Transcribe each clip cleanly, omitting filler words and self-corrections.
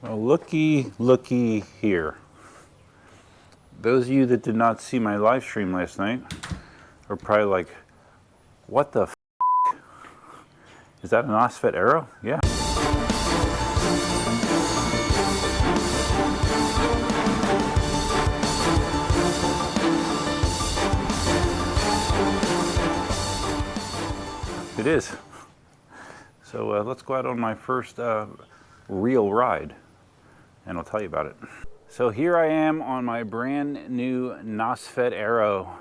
Well, looky here. Those of you that did not see my live stream last night are probably like, what the f***? Is that a Nosfet Aero? Yeah. It is. So let's go out on my first real ride and I'll tell you about it. So here I am on my brand new Nosfet Aero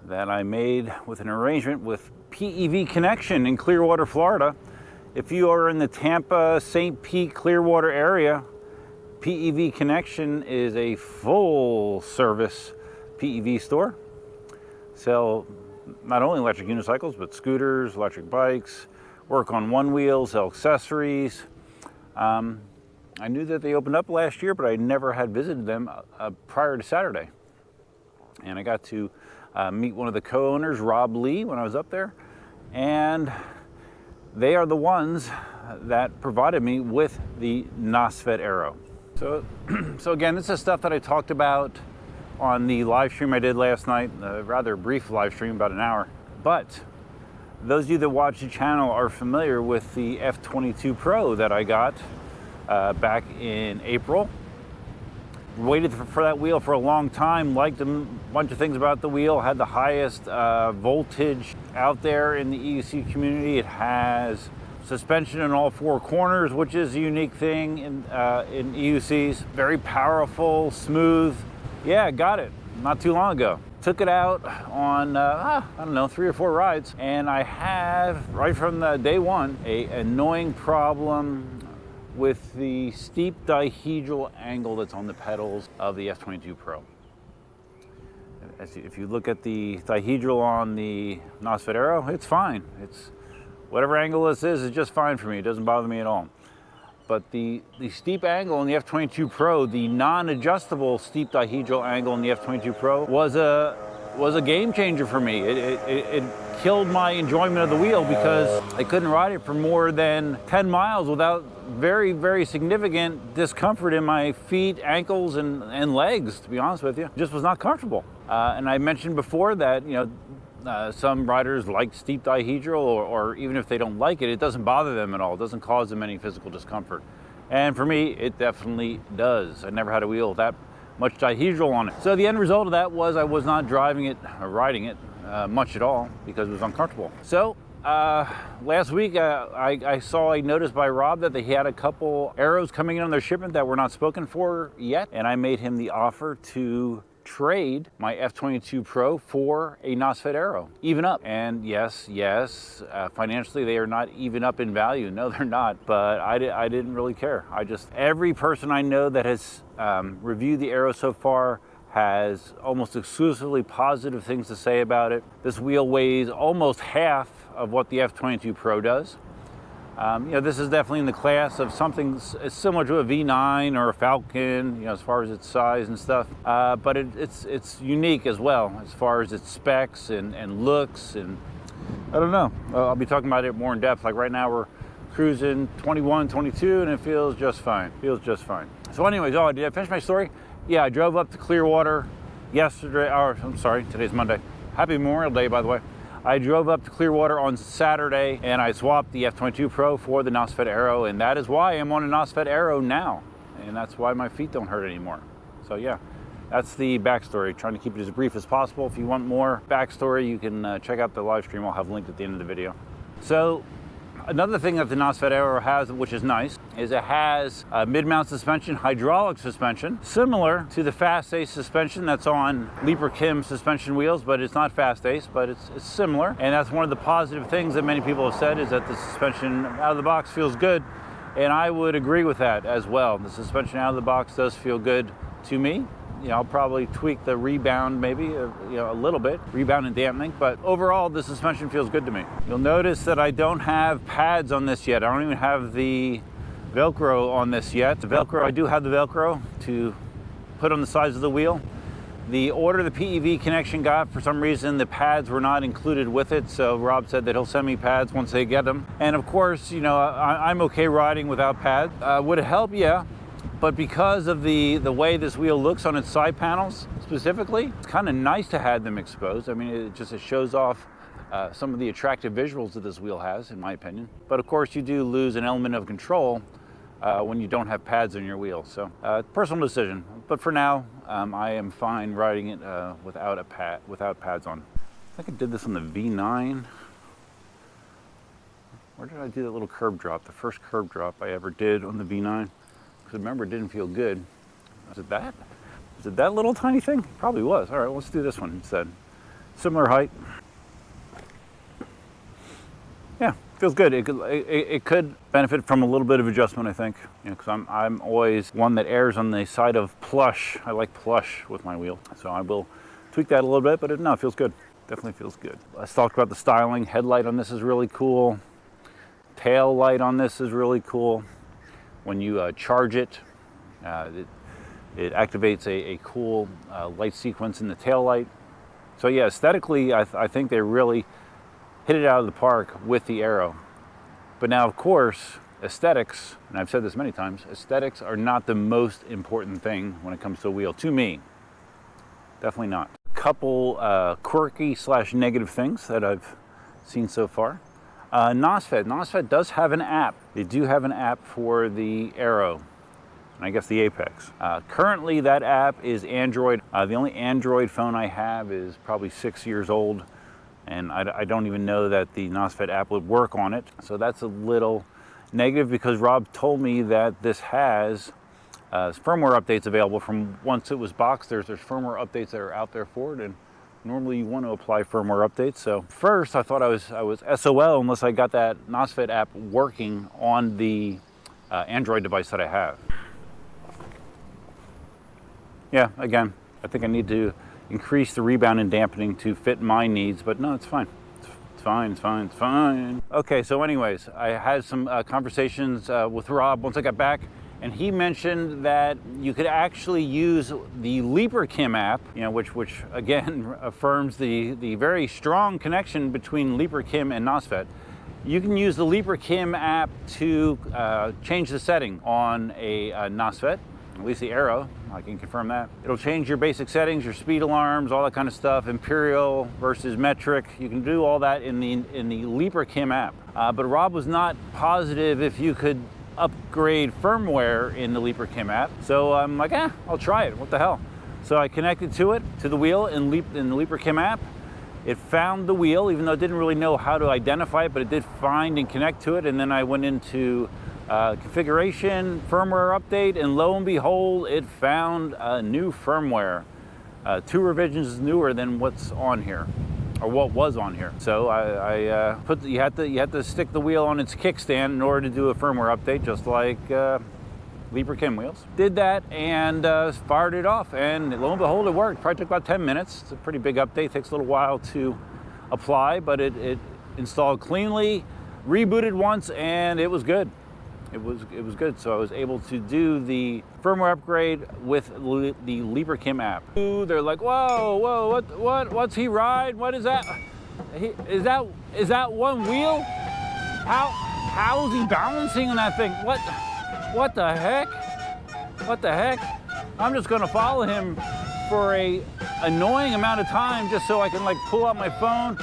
that I made with an arrangement with PEV Connection in Clearwater, Florida. If you are in the Tampa, St. Pete, Clearwater area, PEV Connection is a full service PEV store. Sell not only electric unicycles, but scooters, electric bikes, work on one wheels, sell accessories. I knew that they opened up last year, but I never had visited them prior to Saturday. And I got to meet one of the co-owners, Rob Lee, when I was up there. And they are the ones that provided me with the Nosfet Aero. So again, this is stuff that I talked about on the live stream I did last night, a rather brief live stream, about an hour. But those of you that watch the channel are familiar with the F22 Pro that I got back in April. Waited for that wheel for a long time, liked a bunch of things about the wheel, had the highest voltage out there in the EUC community. It has suspension in all four corners, which is a unique thing in EUCs. Very powerful, smooth. Yeah, got it not too long ago. Took it out on, I don't know, 3 or 4 rides. And I have, right from the day one, an annoying problem with the steep dihedral angle that's on the pedals of the F22 Pro. If you look at the dihedral on the Nosfet Aero, it's fine. It's whatever angle this is just fine for me. It doesn't bother me at all. But the steep angle on the F22 Pro, the non-adjustable steep dihedral angle on the F22 Pro was a game changer for me. It killed my enjoyment of the wheel because I couldn't ride it for more than 10 miles without very, very significant discomfort in my feet, ankles, and legs, to be honest with you. Just was not comfortable. And I mentioned before that, some riders like steep dihedral, or even if they don't like it, it doesn't bother them at all. It doesn't cause them any physical discomfort. And for me, it definitely does. I never had a wheel with that much dihedral on it. So the end result of that was I was not driving it or riding it much at all because it was uncomfortable. So last week I saw a notice by Rob that he had a couple Aeros coming in on their shipment that were not spoken for yet. And I made him the offer to trade my F22 Pro for a Nosfet Aero, even up. And yes, financially they are not even up in value. No, they're not, but I didn't really care. Every person I know that has reviewed the Aero so far has almost exclusively positive things to say about it. This wheel weighs almost half of what the F22 Pro does. This is definitely in the class of something similar to a V9 or a Falcon, as far as its size and stuff. But it's unique as well, as far as its specs and looks, and I don't know. I'll be talking about it more in depth. Like right now we're cruising 21, 22, and it feels just fine. So anyways, did I finish my story? Yeah, I drove up to Clearwater yesterday, today's Monday. Happy Memorial Day, by the way. I drove up to Clearwater on Saturday and I swapped the F22 Pro for the Nosfet Aero, and that is why I'm on a Nosfet Aero now. And that's why my feet don't hurt anymore. So yeah, that's the backstory. Trying to keep it as brief as possible. If you want more backstory, you can check out the live stream. I'll have linked at the end of the video. So another thing that the Nosfet Aero has, which is nice, is it has a mid-mount suspension, hydraulic suspension, similar to the Fast Ace suspension that's on Leaper Kim suspension wheels, but it's not Fast Ace, but it's similar. And that's one of the positive things that many people have said, is that the suspension out of the box feels good. And I would agree with that as well. The suspension out of the box does feel good to me. I'll probably tweak the rebound maybe, a little bit, rebound and dampening, but overall the suspension feels good to me. You'll notice that I don't have pads on this yet. I don't even have the Velcro on this yet. The Velcro, I do have the Velcro to put on the sides of the wheel. The order the PEV Connection got, for some reason, the pads were not included with it, so Rob said that he'll send me pads once they get them. And of course, I'm okay riding without pads. Would it help? Yeah. But because of the way this wheel looks on its side panels specifically, it's kind of nice to have them exposed. I mean, it shows off some of the attractive visuals that this wheel has, in my opinion. But of course, you do lose an element of control when you don't have pads on your wheel. So personal decision. But for now, I am fine riding it without pads on. I think I did this on the V9. Where did I do that little curb drop? The first curb drop I ever did on the V9. Because remember, it didn't feel good. Was it that? Was it that little tiny thing? Probably was. All right, let's do this one instead. Similar height. Yeah, feels good. It could benefit from a little bit of adjustment, I think. You know, because I'm always one that errs on the side of plush. I like plush with my wheel, so I will tweak that a little bit. But no, it feels good. Definitely feels good. Let's talk about the styling. Headlight on this is really cool. Tail light on this is really cool. When you charge it, it activates a cool light sequence in the tail light. So yeah, aesthetically, I think they really hit it out of the park with the Aero. But now, of course, aesthetics, and I've said this many times, aesthetics are not the most important thing when it comes to a wheel, to me. Definitely not. A couple quirky / negative things that I've seen so far. Nosfet does have an app. They do have an app for the Aero, and I guess the Apex. Currently, that app is Android. The only Android phone I have is probably 6 years old, and I don't even know that the Nosfet app would work on it. So that's a little negative, because Rob told me that this has firmware updates available from once it was boxed. There's firmware updates that are out there for it, and normally you want to apply firmware updates. So first I thought I was SOL unless I got that Nosfet app working on the Android device that I have. Yeah, again, I think I need to increase the rebound and dampening to fit my needs, but no, it's fine. It's fine. Okay, so anyways, I had some conversations with Rob once I got back, and he mentioned that you could actually use the LeaperKim app, you know, which again affirms the very strong connection between LeaperKim and Nosfet. You can use the LeaperKim app to change the setting on a Nosfet, at least the Aero. I can confirm that. It'll change your basic settings, your speed alarms, all that kind of stuff, imperial versus metric. You can do all that in the LeaperKim app. But Rob was not positive if you could upgrade firmware in the LeaperKim app. So I'm like, I'll try it. What the hell? So I connected to the wheel in the LeaperKim app. It found the wheel, even though it didn't really know how to identify it, but it did find and connect to it. And then I went into configuration, firmware update, and lo and behold, it found new firmware, 2 revisions newer than what's on here, or what was on here. So you had to stick the wheel on its kickstand in order to do a firmware update, just like LeaperKim wheels. Did that and fired it off, and lo and behold, it worked. Probably took about 10 minutes. It's a pretty big update. Takes a little while to apply, but it installed cleanly, rebooted once, and it was good. It was good. So I was able to do the firmware upgrade with the LeaperKim app. They're like, whoa, what's he ride? What is that? Is that one wheel? How is he balancing on that thing? What the heck? What the heck? I'm just gonna follow him for a annoying amount of time just so I can like pull out my phone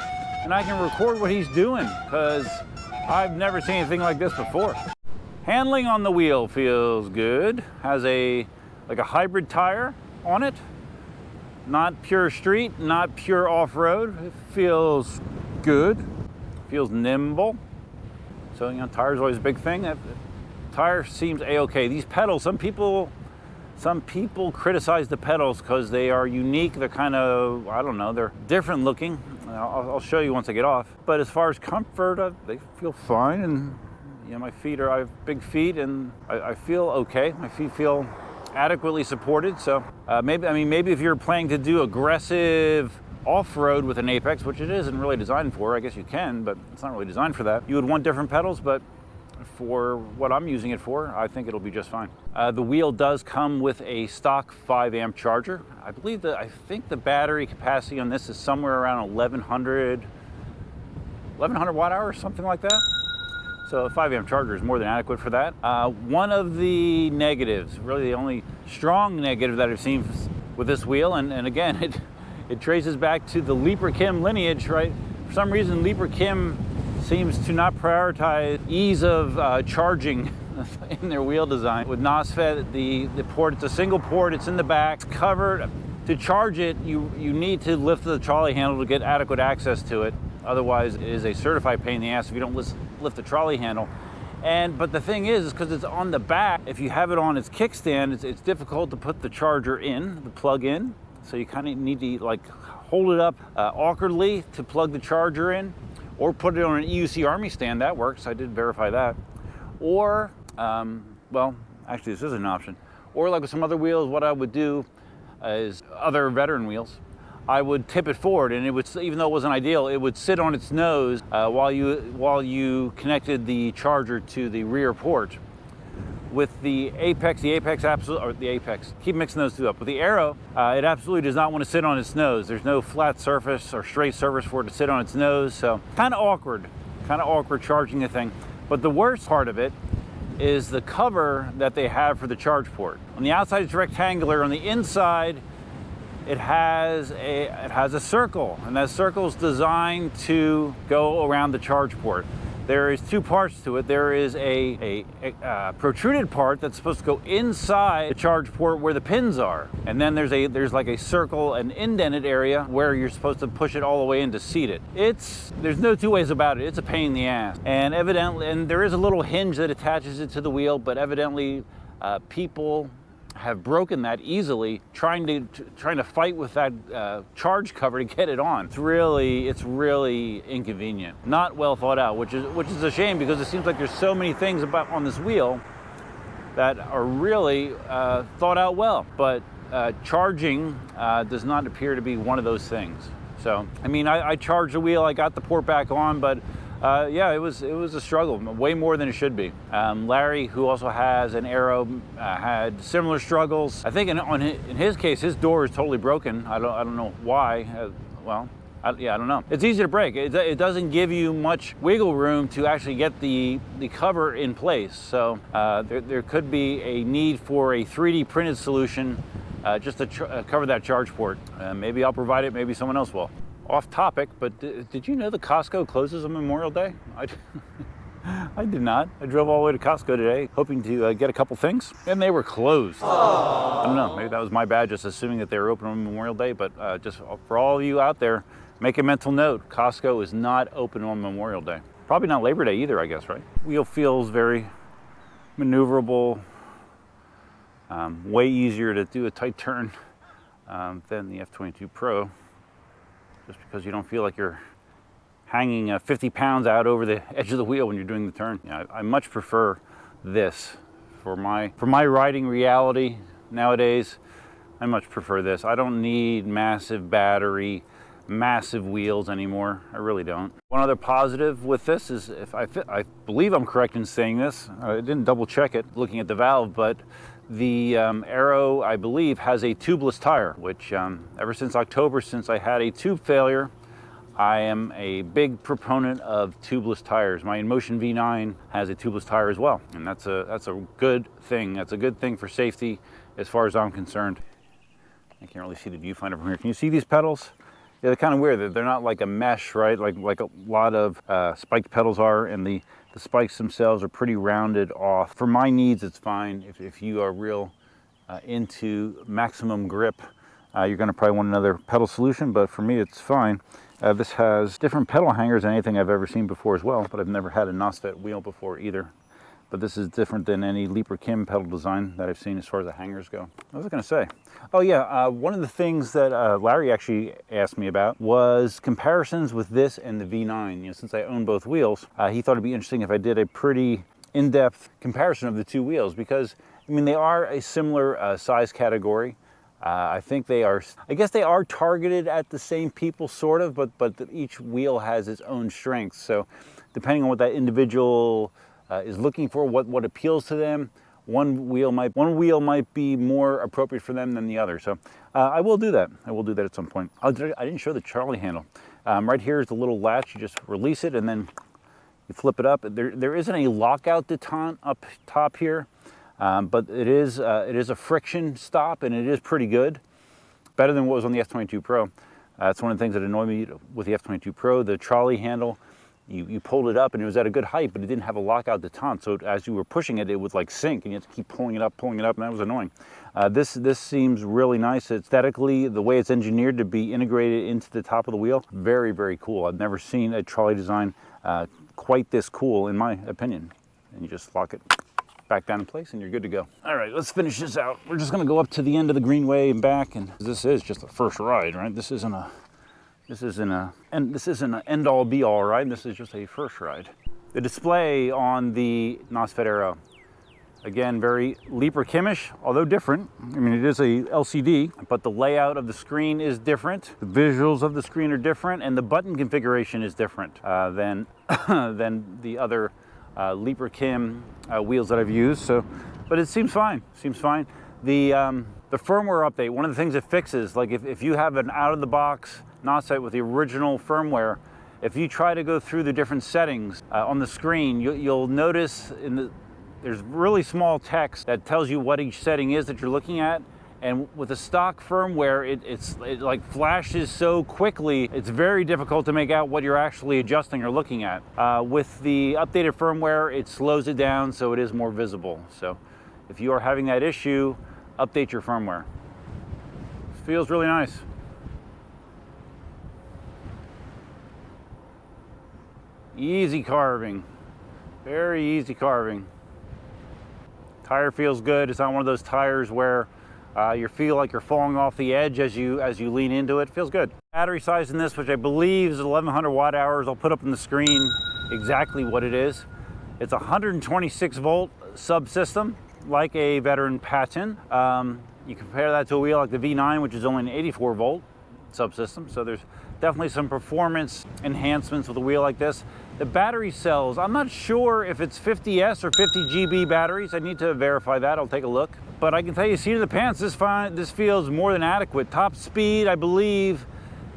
and I can record what he's doing, because I've never seen anything like this before. Handling on the wheel feels good. Has a hybrid tire on it. Not pure street, not pure off-road. It feels good. Feels nimble. So, you know, tire's always a big thing. That tire seems a-okay. These pedals, some people criticize the pedals because they are unique. They're kind of, I don't know, they're different looking. I'll show you once I get off. But as far as comfort, they feel fine. And you know, I have big feet, and I feel okay. My feet feel adequately supported. So maybe if you're planning to do aggressive off-road with an Apex, which it isn't really designed for, I guess you can, but it's not really designed for that. You would want different pedals, but for what I'm using it for, I think it'll be just fine. The wheel does come with a stock 5 amp charger. I think the battery capacity on this is somewhere around 1100 watt hours, something like that. So a 5 amp charger is more than adequate for that. One of the negatives, really the only strong negative that I've seen with this wheel, and again, it traces back to the Leaper-Kim lineage, right? For some reason, Leaper-Kim seems to not prioritize ease of charging in their wheel design. With Nosfet, the port, it's a single port, it's in the back, it's covered. To charge it, you need to lift the trolley handle to get adequate access to it. Otherwise, it is a certified pain in the ass if you don't lift the trolley handle. But the thing is because it's on the back, if you have it on its kickstand, it's difficult to put the charger in, the plug in. So you kind of need to like hold it up awkwardly to plug the charger in, or put it on an EUC Army stand. That works. I did verify that. Or, well, actually this is an option. Or like with some other wheels, what I would do is other veteran wheels, I would tip it forward, and it would, even though it wasn't ideal, it would sit on its nose while you connected the charger to the rear port. With the Apex, keep mixing those two up. With the Aero, it absolutely does not want to sit on its nose. There's no flat surface or straight surface for it to sit on its nose, so kind of awkward charging the thing. But the worst part of it is the cover that they have for the charge port. On the outside, it's rectangular. On the inside, it has a circle, and that circle is designed to go around the charge port. There is two parts to it. There is a protruded part that's supposed to go inside the charge port where the pins are, and then there's like a circle, an indented area where you're supposed to push it all the way in to seat it. There's no two ways about it. It's a pain in the ass, and there is a little hinge that attaches it to the wheel, but evidently people have broken that easily trying to fight with that charge cover to get it on. It's really inconvenient, not well thought out, which is a shame, because it seems like there's so many things on this wheel that are really thought out well, but charging does not appear to be one of those things. So I mean, I charged the wheel, I got the port back on, but yeah, it was a struggle, way more than it should be. Larry, who also has an Aero, had similar struggles. I think in his case, his door is totally broken. I don't know why. I don't know. It's easy to break. It doesn't give you much wiggle room to actually get the cover in place. So there could be a need for a 3D printed solution just to cover that charge port. Maybe I'll provide it. Maybe someone else will. Off topic, but did you know that Costco closes on Memorial Day? I did not. I drove all the way to Costco today, hoping to get a couple things, and they were closed. Aww. I don't know, maybe that was my bad, just assuming that they were open on Memorial Day, but just for all of you out there, make a mental note, Costco is not open on Memorial Day. Probably not Labor Day either, I guess, right? Wheel feels very maneuverable, way easier to do a tight turn than the F22 Pro. Just because you don't feel like you're hanging 50 pounds out over the edge of the wheel when you're doing the turn. Yeah, I much prefer this for my riding reality nowadays. I much prefer this. I don't need massive battery, massive wheels anymore. I really don't. One other positive with this is, I believe I'm correct in saying this. I didn't double check it looking at the valve, but the Aero, I believe, has a tubeless tire, which ever since October, since I had a tube failure, I am a big proponent of tubeless tires. My Inmotion V9 has a tubeless tire as well, and that's a good thing. That's a good thing for safety as far as I'm concerned. I can't really see the viewfinder from here. Can you see these pedals? Yeah, they're kind of weird. They're not like a mesh, right? Like a lot of spiked pedals are, and the spikes themselves are pretty rounded off. For my needs, it's fine. If you are real into maximum grip, you're gonna probably want another pedal solution, but for me, it's fine. This has different pedal hangers than anything I've ever seen before as well, but I've never had a Nosfet wheel before either. But this is different than any Leaper-Kim pedal design that I've seen as far as the hangers go. What was I gonna say? Oh yeah, one of the things that Larry actually asked me about was comparisons with this and the V9. You know, since I own both wheels, he thought it'd be interesting if I did a pretty in-depth comparison of the two wheels, because I mean, they are a similar size category. I think I guess they are targeted at the same people, sort of, but each wheel has its own strengths. So depending on what that individual is looking for, what appeals to them, one wheel might be more appropriate for them than the other. So I will do that. I will do that at some point. I didn't show the trolley handle. Right here is the little latch. You just release it, and then You flip it up. There isn't a lockout detente up top here, but it is a friction stop, and it is pretty good. Better than what was on the F22 Pro. That's one of the things that annoyed me with the F22 Pro. The trolley handle, you pulled it up and it was at a good height, but it didn't have a lockout detente. So as you were pushing it, it would like sink, and you had to keep pulling it up, and that was annoying. This seems really nice. Aesthetically, the way it's engineered to be integrated into the top of the wheel, very, very cool. I've never seen a trolley design quite this cool, in my opinion. And you just lock it back down in place and you're good to go. All right, let's finish this out. We're just gonna go up to the end of the Greenway and back, and this is just a first ride, right? This isn't an end all be all ride. This is just a first ride. The display on the Nosfet Aero, again, very Leaper Kimish, although different. I mean, it is a LCD, but the layout of the screen is different. The visuals of the screen are different, and the button configuration is different than the other Leaper Kim wheels that I've used. So, but it seems fine. Seems fine. The firmware update, one of the things it fixes, like if you have an out-of-the-box Nosfet with the original firmware, if you try to go through the different settings on the screen, you'll notice there's really small text that tells you what each setting is that you're looking at. And with the stock firmware, it like flashes so quickly, it's very difficult to make out what you're actually adjusting or looking at. With the updated firmware, it slows it down so it is more visible. So if you are having that issue, update your firmware. Feels really nice. Easy carving, very easy carving. Tire feels good. It's not one of those tires where you feel like you're falling off the edge as you lean into it. Feels good. Battery size in this, which I believe is 1100 watt hours. I'll put up on the screen exactly what it is. It's a 126 volt subsystem, like a veteran Patton. You compare that to a wheel like the V9, which is only an 84 volt subsystem. So there's definitely some performance enhancements with a wheel like this. The battery cells, I'm not sure if it's 50S or 50 GB batteries. I need to verify that. I'll take a look. But I can tell you, seat of the pants, this feels more than adequate. Top speed, I believe,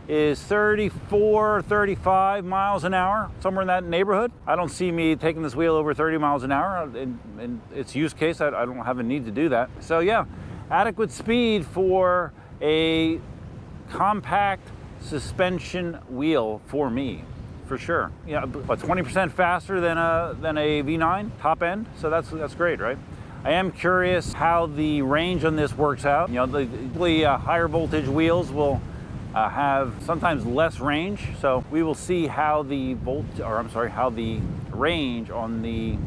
is 34, 35 miles an hour, somewhere in that neighborhood. I don't see me taking this wheel over 30 miles an hour. In its use case, I don't have a need to do that. So yeah, adequate speed for a compact suspension wheel for me, for sure. Yeah, but 20% faster than a V9 top end, so that's great, right? I am curious how the range on this works out. You know, the higher voltage wheels will have sometimes less range, so we will see how the range on the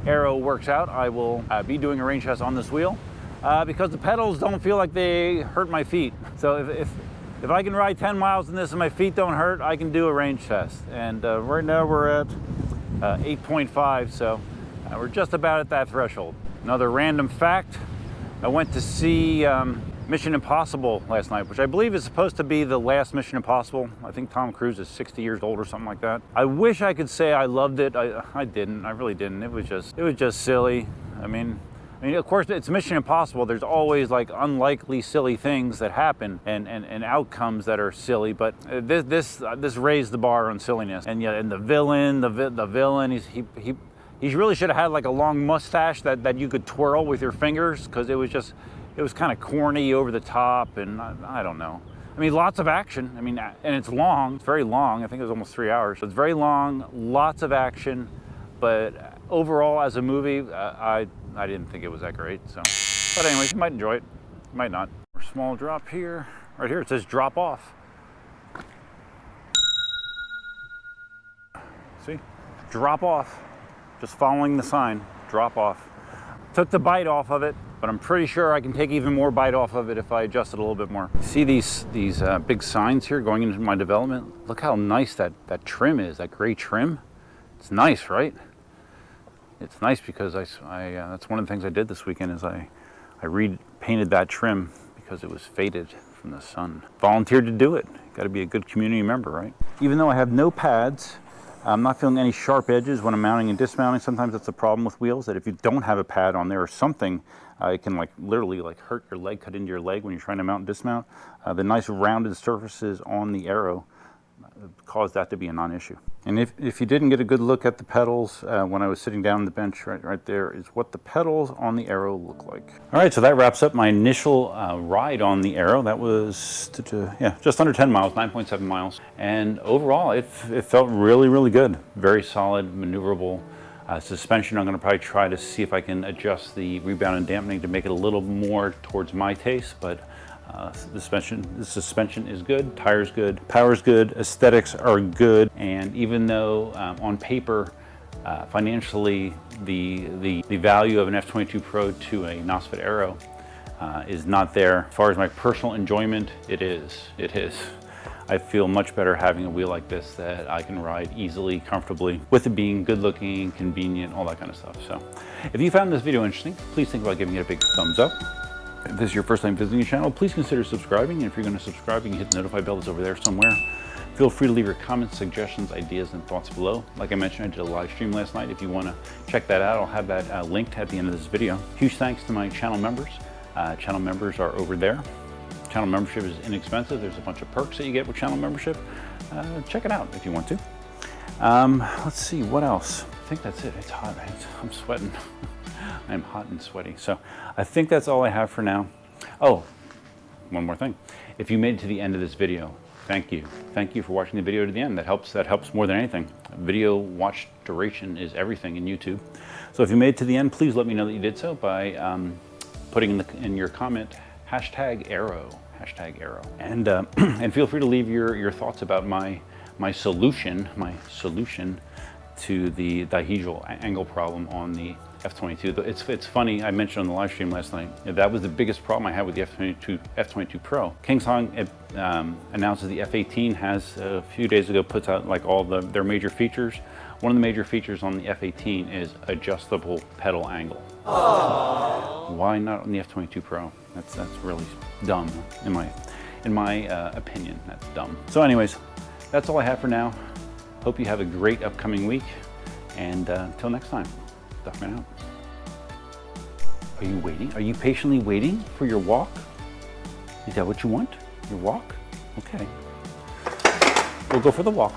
Aero works out. I will be doing a range test on this wheel because the pedals don't feel like they hurt my feet. So if I can ride 10 miles in this and my feet don't hurt, I can do a range test. And right now we're at 8.5, so we're just about at that threshold. Another random fact, I went to see Mission Impossible last night, which I believe is supposed to be the last Mission Impossible. I think Tom Cruise is 60 years old or something like that. I wish I could say I loved it. I didn't, I really didn't. It was just silly. I mean, of course, it's Mission Impossible. There's always like unlikely, silly things that happen and outcomes that are silly. But this raised the bar on silliness. And yeah, and the villain, he really should have had like a long mustache that you could twirl with your fingers, because it was kind of corny, over the top, and I don't know. I mean, lots of action. I mean, and it's long. It's very long. I think it was almost 3 hours. So it's very long, lots of action, but overall, as a movie, I didn't think it was that great. So, but anyways, you might enjoy it, you might not. Small drop here. Right here, it says drop off. See, drop off. Just following the sign, drop off. Took the bite off of it, but I'm pretty sure I can take even more bite off of it if I adjust it a little bit more. See these big signs here going into my development? Look how nice that trim is, that gray trim. It's nice, right? It's nice because that's one of the things I did this weekend is I repainted that trim because it was faded from the sun. Volunteered to do it. Got to be a good community member, right? Even though I have no pads, I'm not feeling any sharp edges when I'm mounting and dismounting. Sometimes that's a problem with wheels, that if you don't have a pad on there or something, it can literally hurt your leg, cut into your leg when you're trying to mount and dismount. The nice rounded surfaces on the Aero caused that to be a non-issue. And if you didn't get a good look at the pedals when I was sitting down on the bench, right there is what the pedals on the Aero look like. All right, so that wraps up my initial ride on the Aero. That was yeah, just under 10 miles, 9.7 miles. And overall, it felt really, really good. Very solid, maneuverable. Suspension, I'm going to probably try to see if I can adjust the rebound and dampening to make it a little more towards my taste, but the suspension is good, tires good, power's good, aesthetics are good, and even though on paper, financially, the value of an F22 Pro to a Nosfet Aero is not there. As far as my personal enjoyment, it is. I feel much better having a wheel like this that I can ride easily, comfortably, with it being good looking, convenient, all that kind of stuff. So if you found this video interesting, please think about giving it a big thumbs up. If this is your first time visiting the channel, please consider subscribing. And if you're going to subscribe, you can hit the notify bell that's over there somewhere. Feel free to leave your comments, suggestions, ideas, and thoughts below. Like I mentioned, I did a live stream last night. If you want to check that out, I'll have that linked at the end of this video. Huge thanks to my channel members. Channel members are over there. Channel membership is inexpensive. There's a bunch of perks that you get with channel membership. Check it out if you want to. Let's see, what else? I think that's it. It's hot. I'm sweating. I'm hot and sweaty. So I think that's all I have for now. Oh, one more thing. If you made it to the end of this video, thank you. Thank you for watching the video to the end. That helps more than anything. Video watch duration is everything in YouTube. So if you made it to the end, please let me know that you did so by putting in your comment, #Aero. And and feel free to leave your thoughts about my solution to the dihedral angle problem on the F22. It's funny, I mentioned on the live stream last night, that was the biggest problem I had with the F22 Pro. KingSong announces the F18 has a few days ago puts out like all their major features. One of the major features on the F18 is adjustable pedal angle. Aww. Why not on the F22 Pro? That's really dumb in my opinion. That's dumb. So anyways, that's all I have for now. Hope you have a great upcoming week, and until next time, Duckman out. Are you waiting? Are you patiently waiting for your walk? Is that what you want? Your walk? Okay. We'll go for the walk.